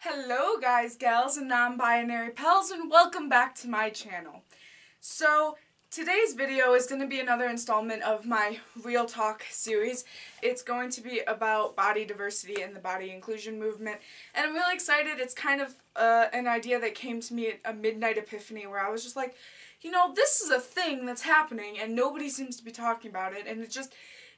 Hello guys, gals, and non-binary pals, and welcome back to my channel. So, today's video is going to be another installment of my Real Talk series. It's going to be about body diversity and the body inclusion movement, and I'm really excited. It's kind of an idea that came to me at a midnight epiphany where I was just like, you know, this is a thing that's happening and nobody seems to be talking about it, and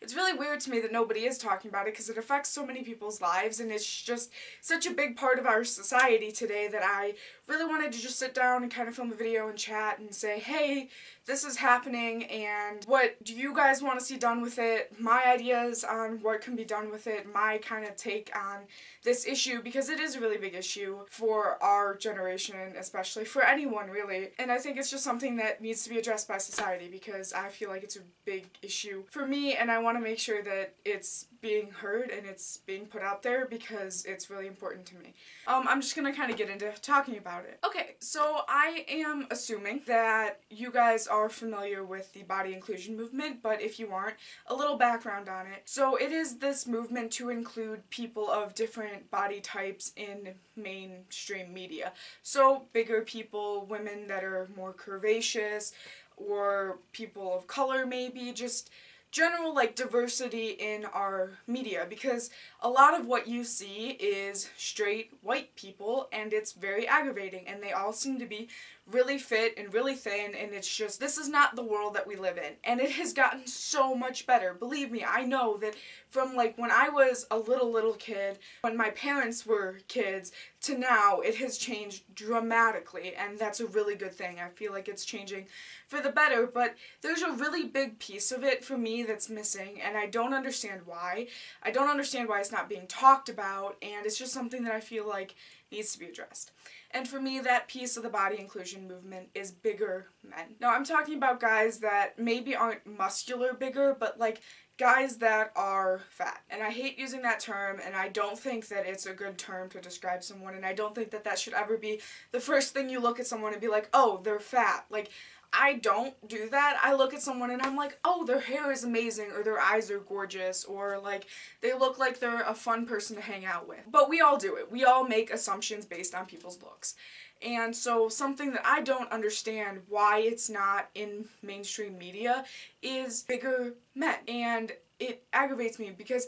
it's really weird to me that nobody is talking about it because it affects so many people's lives, and it's just such a big part of our society today that I really wanted to just sit down and kind of film a video and chat and say, hey, this is happening and what do you guys want to see done with it, my ideas on what can be done with it, my kind of take on this issue, because it is a really big issue for our generation, especially for anyone really, and I think it's just something that needs to be addressed by society because I feel like it's a big issue for me and I want to make sure that it's being heard and it's being put out there because it's really important to me. I'm just gonna kind of get into talking about it. Okay, so I am assuming that you guys are familiar with the body inclusion movement, but if you aren't, a little background on it. So it is this movement to include people of different body types in mainstream media. So bigger people, women that are more curvaceous, or people of color maybe, just general like diversity in our media, because a lot of what you see is straight white people and it's very aggravating and they all seem to be really fit and really thin, and it's just, this is not the world that we live in, and it has gotten so much better. Believe me, I know that from like when I was a little kid, when my parents were kids, to now it has changed dramatically, and that's a really good thing. I feel like it's changing for the better, but there's a really big piece of it for me that's missing, and I don't understand why. I don't understand why it's not being talked about, and it's just something that I feel like needs to be addressed. And for me, that piece of the body inclusion movement is bigger men. Now, I'm talking about guys that maybe aren't muscular bigger, but like guys that are fat. And I hate using that term, and I don't think that it's a good term to describe someone, and I don't think that that should ever be the first thing you look at someone and be like, oh, they're fat. Like, I don't do that. I look at someone and I'm like, oh, their hair is amazing, or their eyes are gorgeous, or like they look like they're a fun person to hang out with. But we all do it. We all make assumptions based on people's looks. And so something that I don't understand why it's not in mainstream media is bigger men. And it aggravates me because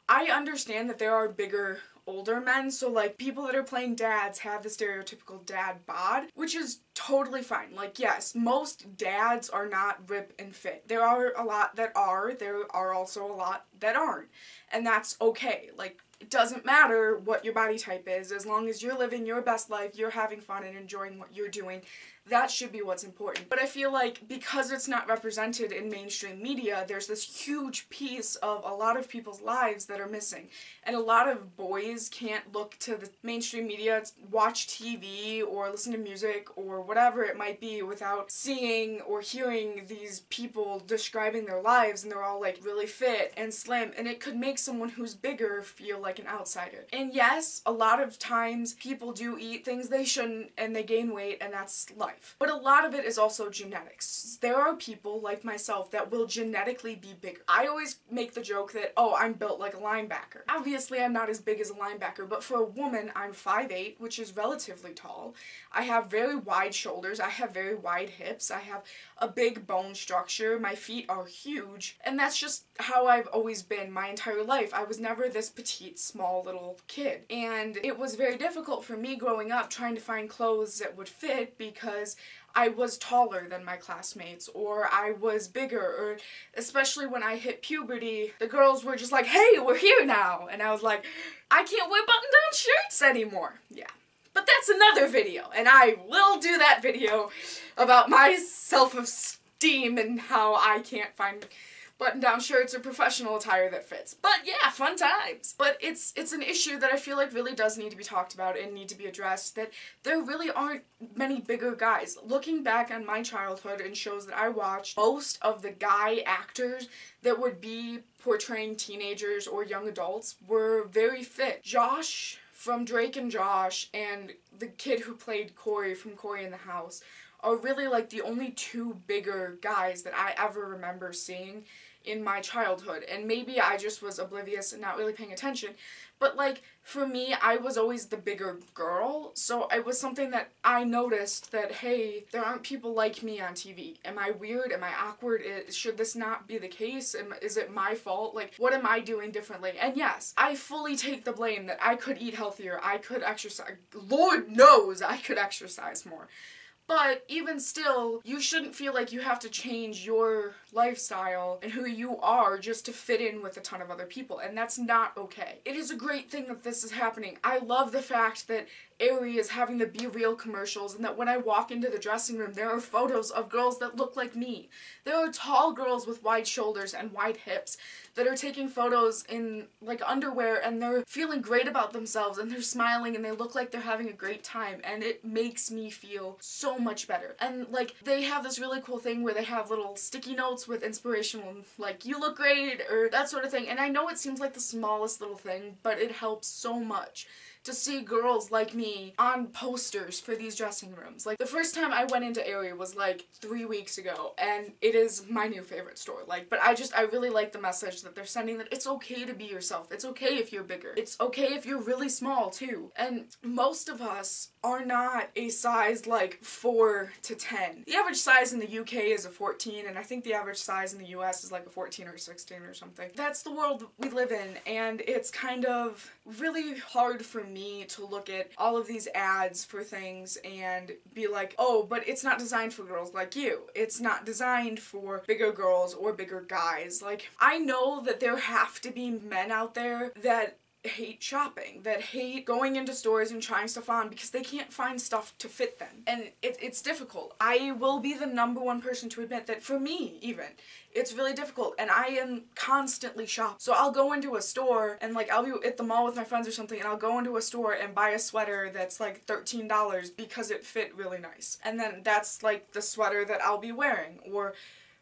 I understand that there are bigger older men, so like people that are playing dads have the stereotypical dad bod, which is totally fine. Like, yes, most dads are not rip and fit. There are a lot that are, there are also a lot that aren't, and that's okay. Like, it doesn't matter what your body type is, as long as you're living your best life, you're having fun and enjoying what you're doing, that should be what's important. But I feel like because it's not represented in mainstream media, there's this huge piece of a lot of people's lives that are missing. And a lot of boys can't look to the mainstream media, watch TV, or listen to music, or whatever it might be, without seeing or hearing these people describing their lives, and they're all like really fit and slim, and it could make someone who's bigger feel like an outsider. And yes, a lot of times people do eat things they shouldn't and they gain weight, and that's life. But a lot of it is also genetics. There are people like myself that will genetically be bigger. I always make the joke that, oh, I'm built like a linebacker. Obviously, I'm not as big as a linebacker, but for a woman, I'm 5'8", which is relatively tall. I have very wide shoulders, I have very wide hips, I have a big bone structure, my feet are huge, and that's just how I've always been my entire life. I was never this petite, small little kid. And it was very difficult for me growing up trying to find clothes that would fit because I was taller than my classmates, or I was bigger, or especially when I hit puberty, the girls were just like, hey, we're here now, and I was like, I can't wear button-down shirts anymore. Yeah. But that's another video, and I will do that video about my self-esteem and how I can't find button-down shirts or professional attire that fits. But yeah, fun times. But it's an issue that I feel like really does need to be talked about and need to be addressed, that there really aren't many bigger guys. Looking back on my childhood and shows that I watched, most of the guy actors that would be portraying teenagers or young adults were very fit. Josh from Drake and Josh and the kid who played Corey from Corey in the House are really like the only two bigger guys that I ever remember seeing in my childhood, and maybe I just was oblivious and not really paying attention, but like for me, I was always the bigger girl, so it was something that I noticed that, hey, there aren't people like me on TV. Am I weird? Am I awkward? Should this not be the case? Is it my fault? Like, what am I doing differently? And yes, I fully take the blame that I could eat healthier, I could exercise. Lord knows I could exercise more. But even still, you shouldn't feel like you have to change your lifestyle and who you are just to fit in with a ton of other people, and that's not okay. It is a great thing that this is happening. I love the fact that Aerie is having the Be Real commercials, and that when I walk into the dressing room, there are photos of girls that look like me. There are tall girls with wide shoulders and wide hips that are taking photos in, like, underwear, and they're feeling great about themselves, and they're smiling, and they look like they're having a great time, and it makes me feel so much better. And, like, they have this really cool thing where they have little sticky notes with inspirational, like, you look great, or that sort of thing, and I know it seems like the smallest little thing, but it helps so much to see girls like me on posters for these dressing rooms. Like, the first time I went into Aerie was like 3 weeks ago, and it is my new favorite store. Like, but I really like the message that they're sending, that it's okay to be yourself. It's okay if you're bigger. It's okay if you're really small too. And most of us are not a size like 4 to 10. The average size in the UK is a 14, and I think the average size in the US is like a 14 or 16 or something. That's the world we live in, and it's kind of really hard for me to look at all of these ads for things and be like, oh, but it's not designed for girls like you. It's not designed for bigger girls or bigger guys. Like, I know that there have to be men out there that hate shopping, that hate going into stores and trying stuff on because they can't find stuff to fit them. And it's difficult. I will be the #1 person to admit that for me, even, it's really difficult, and I am constantly shopping. So I'll go into a store, and like, I'll be at the mall with my friends or something, and I'll go into a store and buy a sweater that's like $13 because it fit really nice. And then that's like the sweater that I'll be wearing. Or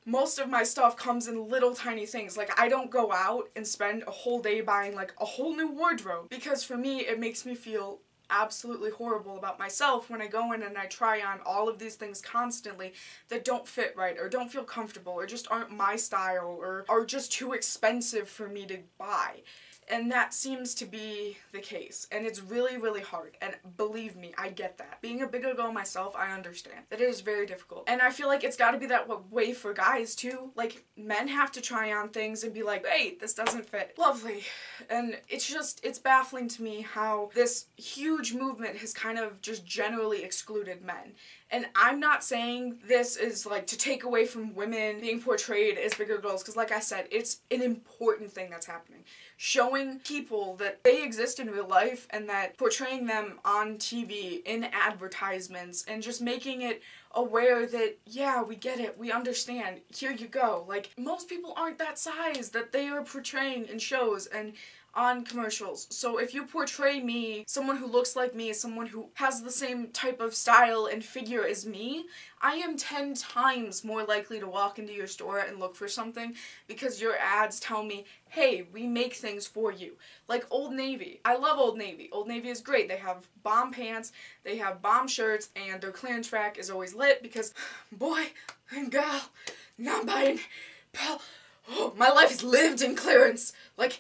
most of my stuff comes in little tiny things. Like, I don't go out and spend a whole day buying like a whole new wardrobe, because for me it makes me feel absolutely horrible about myself when I go in and I try on all of these things constantly that don't fit right, or don't feel comfortable, or just aren't my style, or are just too expensive for me to buy. And that seems to be the case. And it's really, really hard. And believe me, I get that. Being a bigger girl myself, I understand that it is very difficult. And I feel like it's gotta be that way for guys too. Like, men have to try on things and be like, hey, this doesn't fit. Lovely. And it's baffling to me how this huge movement has kind of just generally excluded men. And I'm not saying this is like to take away from women being portrayed as bigger girls, because like I said, it's an important thing that's happening. Showing people that they exist in real life, and that portraying them on TV, in advertisements, and just making it aware that, yeah, we get it, we understand, here you go. Like, most people aren't that size that they are portraying in shows and on commercials. So if you portray me, someone who looks like me, someone who has the same type of style and figure as me, I am 10 times more likely to walk into your store and look for something, because your ads tell me, hey, we make things for you. Like Old Navy. I love Old Navy. Old Navy is great. They have bomb pants, they have bomb shirts, and their clearance rack is always lit because, boy and girl, not buying, oh, my life is lived in clearance. Like,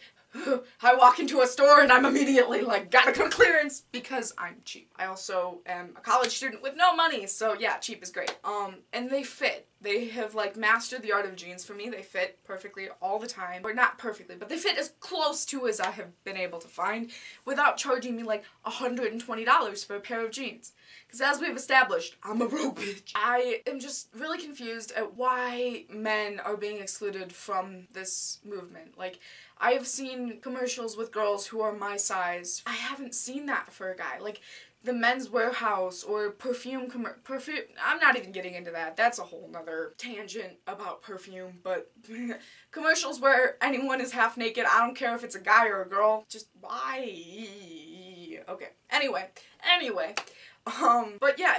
I walk into a store and I'm immediately like, gotta go clearance, because I'm cheap. I also am a college student with no money, so yeah, cheap is great. And they fit. They have like mastered the art of jeans for me. They fit perfectly all the time. Or not perfectly, but they fit as close to as I have been able to find without charging me like $120 for a pair of jeans. Because as we've established, I'm a broke bitch. I am just really confused at why men are being excluded from this movement. Like, I have seen commercials with girls who are my size. I haven't seen that for a guy. Like, the Men's Warehouse or perfume, I'm not even getting into that. That's a whole nother tangent about perfume, but commercials where anyone is half naked, I don't care if it's a guy or a girl. Just why? Okay. Anyway. But yeah,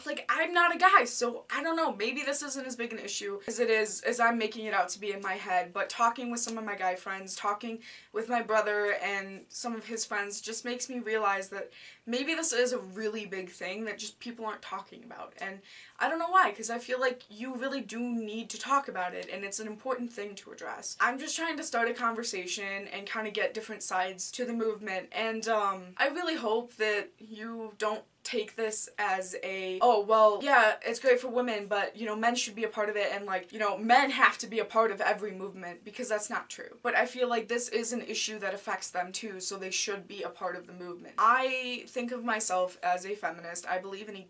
like, I'm not a guy, so I don't know, maybe this isn't as big an issue as it is, as I'm making it out to be in my head, but talking with some of my guy friends, talking with my brother and some of his friends just makes me realize that maybe this is a really big thing that just people aren't talking about, and I don't know why, because I feel like you really do need to talk about it, and it's an important thing to address. I'm just trying to start a conversation and kind of get different sides to the movement, and I really hope that you don't take this as a, oh, well, yeah, it's great for women, but, you know, men should be a part of it, and, like, you know, men have to be a part of every movement, because that's not true. But I feel like this is an issue that affects them too, so they should be a part of the movement. I think of myself as a feminist. I believe in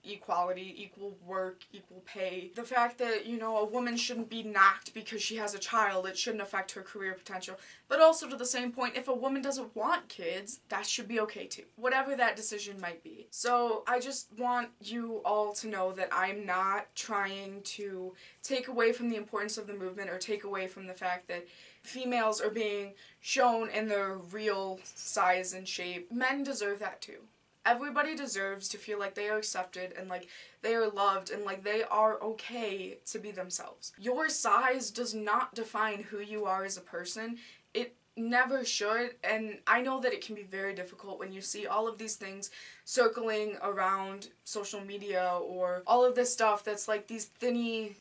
equality, equal work, equal pay. The fact that, you know, a woman shouldn't be knocked because she has a child, it shouldn't affect her career potential. But also, to the same point, if a woman doesn't want kids, that should be okay too. Whatever that decision might be. So I just want you all to know that I'm not trying to take away from the importance of the movement or take away from the fact that females are being shown in their real size and shape. Men deserve that too. Everybody deserves to feel like they are accepted and like they are loved and like they are okay to be themselves. Your size does not define who you are as a person. It never should, and I know that it can be very difficult when you see all of these things circling around social media or all of this stuff that's like these thinny,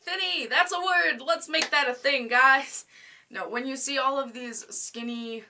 that's a word, let's make that a thing, guys. No, when you see all of these skinny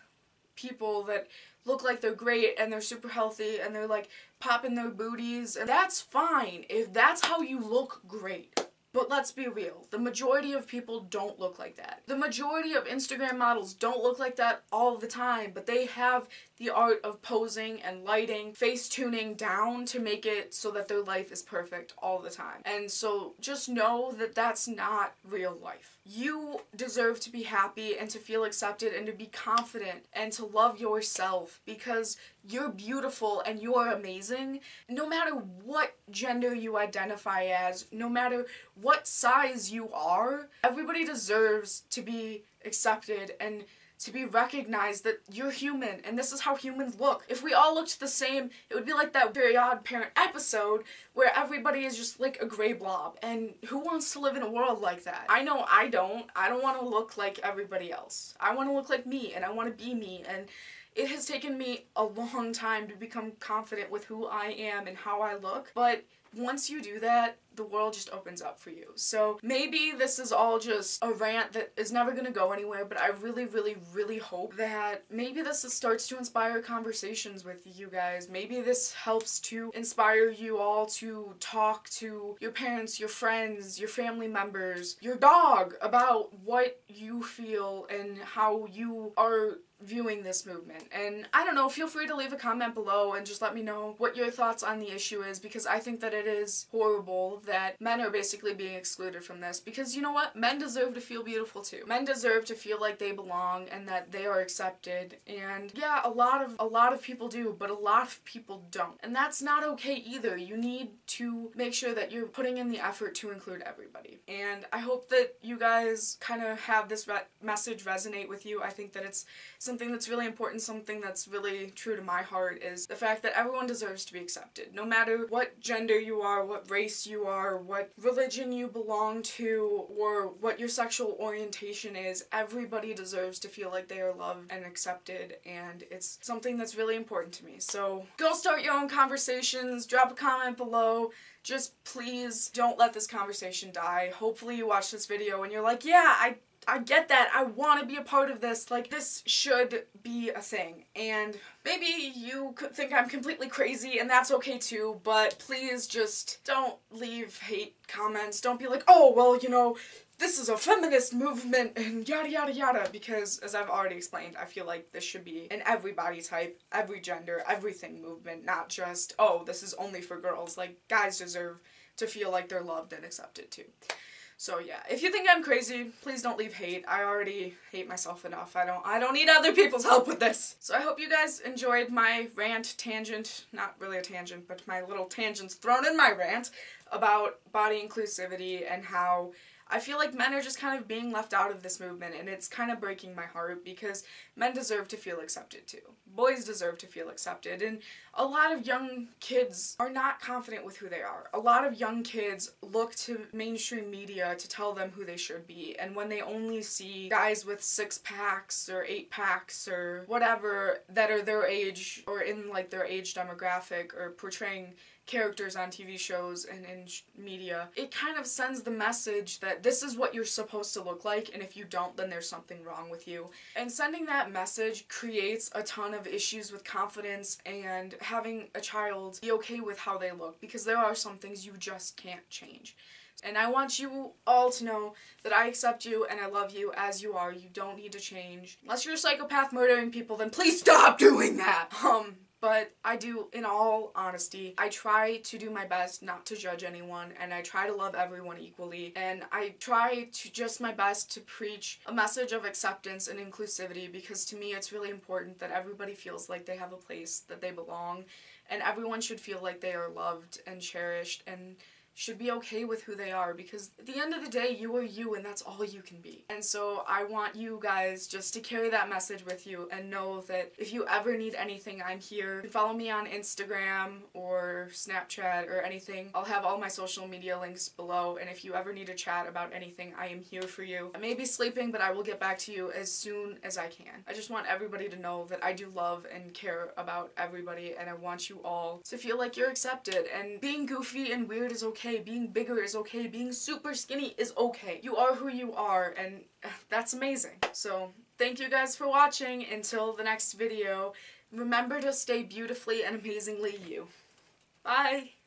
people that look like they're great and they're super healthy and they're like popping their booties, and that's fine if that's how you look, great. But let's be real, the majority of people don't look like that. The majority of Instagram models don't look like that all the time, but they have the art of posing and lighting, face tuning down to make it so that their life is perfect all the time. And so just know that that's not real life. You deserve to be happy and to feel accepted and to be confident and to love yourself because you're beautiful and you are amazing no matter what gender you identify as, no matter what size you are. Everybody deserves to be accepted and to be recognized that you're human and this is how humans look. If we all looked the same, it would be like that Very Odd Parent episode where everybody is just like a gray blob, and who wants to live in a world like that? I know I don't. I don't want to look like everybody else. I want to look like me and I want to be me, and it has taken me a long time to become confident with who I am and how I look, but once you do that, the world just opens up for you. So maybe this is all just a rant that is never gonna go anywhere, but I really, really, really hope that maybe this starts to inspire conversations with you guys. Maybe this helps to inspire you all to talk to your parents, your friends, your family members, your dog about what you feel and how you are viewing this movement. And I don't know, feel free to leave a comment below and just let me know what your thoughts on the issue is, because I think that it is horrible that men are basically being excluded from this, because you know what? Men deserve to feel beautiful too. Men deserve to feel like they belong and that they are accepted. And yeah, a lot of people do, but a lot of people don't. And that's not okay either. You need to make sure that you're putting in the effort to include everybody. And I hope that you guys kind of have this message resonate with you. I think that it's something that's really important, something that's really true to my heart, is the fact that everyone deserves to be accepted. No matter what gender you are, what race you are, what religion you belong to, or what your sexual orientation is, everybody deserves to feel like they are loved and accepted, and it's something that's really important to me. So go start your own conversations, drop a comment below. Just please don't let this conversation die. Hopefully you watch this video and you're like, yeah, I get that, I want to be a part of this, like, this should be a thing. And maybe you could think I'm completely crazy, and that's okay too, but please just don't leave hate comments. Don't be like, oh, well, you know, this is a feminist movement and yada yada yada, because as I've already explained, I feel like this should be an every body type, every gender, everything movement, not just, oh, this is only for girls. Like, guys deserve to feel like they're loved and accepted too. So yeah, if you think I'm crazy, please don't leave hate. I already hate myself enough. I don't need other people's help with this. So I hope you guys enjoyed my rant, tangent, not really a tangent, but my little tangents thrown in my rant about body inclusivity and how I feel like men are just kind of being left out of this movement, and it's kind of breaking my heart because men deserve to feel accepted too. Boys deserve to feel accepted, and a lot of young kids are not confident with who they are. A lot of young kids look to mainstream media to tell them who they should be, and when they only see guys with 6-packs or 8-packs or whatever that are their age or in like their age demographic or portraying characters on TV shows and in media, it kind of sends the message that this is what you're supposed to look like, and if you don't, then there's something wrong with you. And sending that message creates a ton of issues with confidence and having a child be okay with how they look, because there are some things you just can't change. And I want you all to know that I accept you and I love you as you are. You don't need to change. Unless you're a psychopath murdering people, then please stop doing that! But I do, in all honesty, I try to do my best not to judge anyone, and I try to love everyone equally, and I try to just my best to preach a message of acceptance and inclusivity, because to me it's really important that everybody feels like they have a place, that they belong, and everyone should feel like they are loved and cherished and should be okay with who they are, because at the end of the day, you are you and that's all you can be. And so I want you guys just to carry that message with you and know that if you ever need anything, I'm here. You can follow me on Instagram or Snapchat or anything. I'll have all my social media links below, and if you ever need to chat about anything, I am here for you. I may be sleeping, but I will get back to you as soon as I can. I just want everybody to know that I do love and care about everybody, and I want you all to feel like you're accepted, and being goofy and weird is okay. Being bigger is okay. Being super skinny is okay. You are who you are, and that's amazing. So, thank you guys for watching. Until the next video, remember to stay beautifully and amazingly you. Bye!